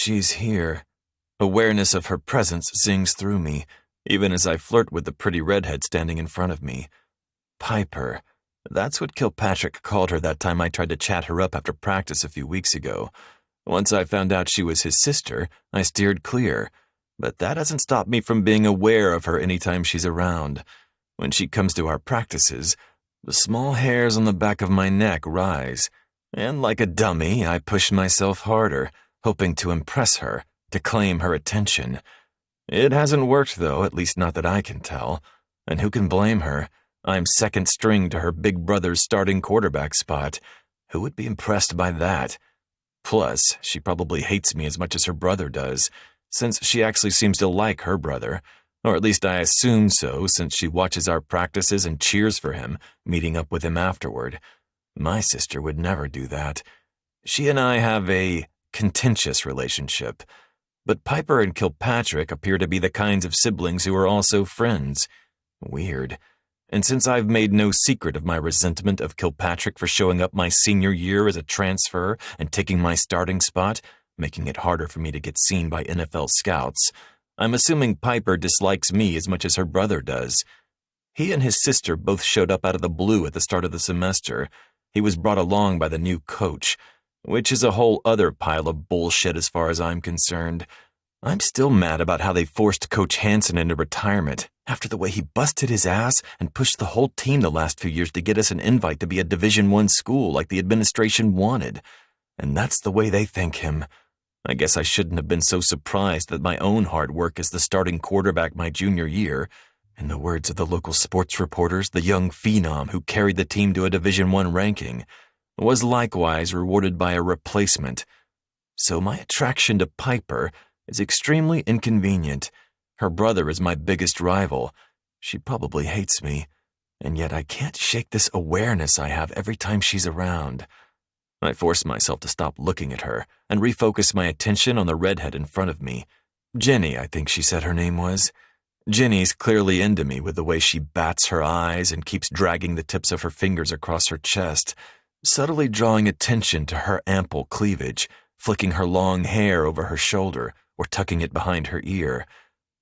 She's here. Awareness of her presence zings through me, even as I flirt with the pretty redhead standing in front of me. Piper. That's what Kilpatrick called her that time I tried to chat her up after practice a few weeks ago. Once I found out she was his sister, I steered clear. But that hasn't stopped me from being aware of her anytime she's around. When she comes to our practices, the small hairs on the back of my neck rise, and like a dummy, I push myself harder, hoping to impress her, to claim her attention. It hasn't worked, though, at least not that I can tell. And who can blame her? I'm second string to her big brother's starting quarterback spot. Who would be impressed by that? Plus, she probably hates me as much as her brother does, since she actually seems to like her brother. Or at least I assume so, since she watches our practices and cheers for him, meeting up with him afterward. My sister would never do that. She and I have a contentious relationship. But Piper and Kilpatrick appear to be the kinds of siblings who are also friends. Weird. And since I've made no secret of my resentment of Kilpatrick for showing up my senior year as a transfer and taking my starting spot, making it harder for me to get seen by NFL scouts, I'm assuming Piper dislikes me as much as her brother does. He and his sister both showed up out of the blue at the start of the semester. He was brought along by the new coach, which is a whole other pile of bullshit as far as I'm concerned. I'm still mad about how they forced Coach Hansen into retirement after the way he busted his ass and pushed the whole team the last few years to get us an invite to be a Division I school like the administration wanted. And that's the way they thank him. I guess I shouldn't have been so surprised that my own hard work as the starting quarterback my junior year, in the words of the local sports reporters, the young phenom who carried the team to a Division I ranking, was likewise rewarded by a replacement. So my attraction to Piper is extremely inconvenient. Her brother is my biggest rival. She probably hates me, and yet I can't shake this awareness I have every time she's around. I force myself to stop looking at her and refocus my attention on the redhead in front of me. Jenny, I think she said her name was. Jenny's clearly into me with the way she bats her eyes and keeps dragging the tips of her fingers across her chest, subtly drawing attention to her ample cleavage, flicking her long hair over her shoulder or tucking it behind her ear.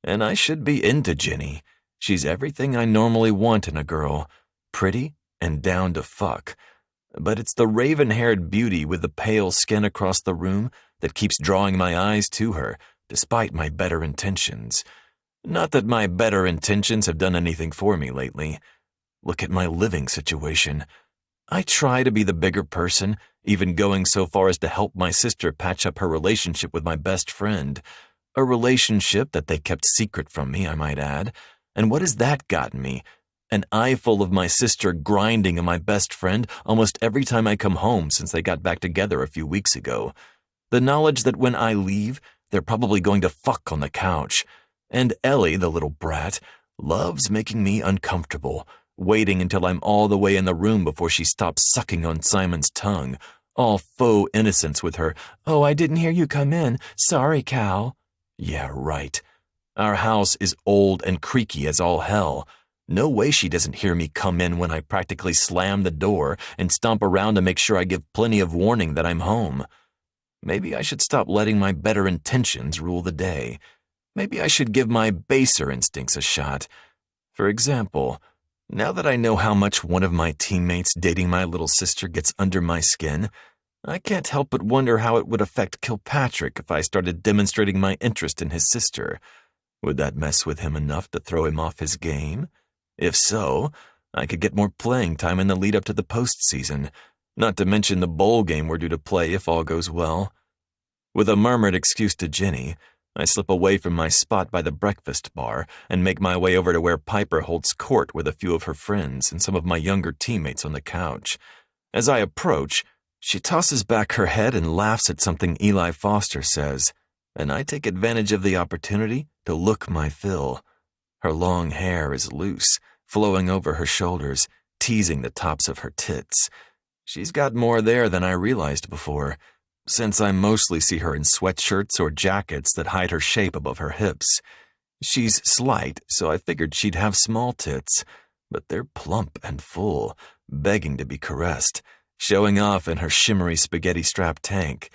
And I should be into Jenny. She's everything I normally want in a girl, pretty and down to fuck. But it's the raven-haired beauty with the pale skin across the room that keeps drawing my eyes to her, despite my better intentions. Not that my better intentions have done anything for me lately. Look at my living situation. I try to be the bigger person, even going so far as to help my sister patch up her relationship with my best friend. A relationship that they kept secret from me, I might add. And what has that gotten me? An eyeful of my sister grinding on my best friend almost every time I come home since they got back together a few weeks ago. The knowledge that when I leave, they're probably going to fuck on the couch. And Ellie, the little brat, loves making me uncomfortable, waiting until I'm all the way in the room before she stops sucking on Simon's tongue, all faux innocence with her, "Oh, I didn't hear you come in. Sorry, Cal." Yeah, right. Our house is old and creaky as all hell. No way she doesn't hear me come in when I practically slam the door and stomp around to make sure I give plenty of warning that I'm home. Maybe I should stop letting my better intentions rule the day. Maybe I should give my baser instincts a shot. For example, now that I know how much one of my teammates dating my little sister gets under my skin, I can't help but wonder how it would affect Kilpatrick if I started demonstrating my interest in his sister. Would that mess with him enough to throw him off his game? If so, I could get more playing time in the lead up to the postseason, not to mention the bowl game we're due to play if all goes well. With a murmured excuse to Jenny, I slip away from my spot by the breakfast bar and make my way over to where Piper holds court with a few of her friends and some of my younger teammates on the couch. As I approach, she tosses back her head and laughs at something Eli Foster says, and I take advantage of the opportunity to look my fill. Her long hair is loose, flowing over her shoulders, teasing the tops of her tits. She's got more there than I realized before, since I mostly see her in sweatshirts or jackets that hide her shape above her hips. She's slight, so I figured she'd have small tits, but they're plump and full, begging to be caressed, showing off in her shimmery spaghetti-strap tank.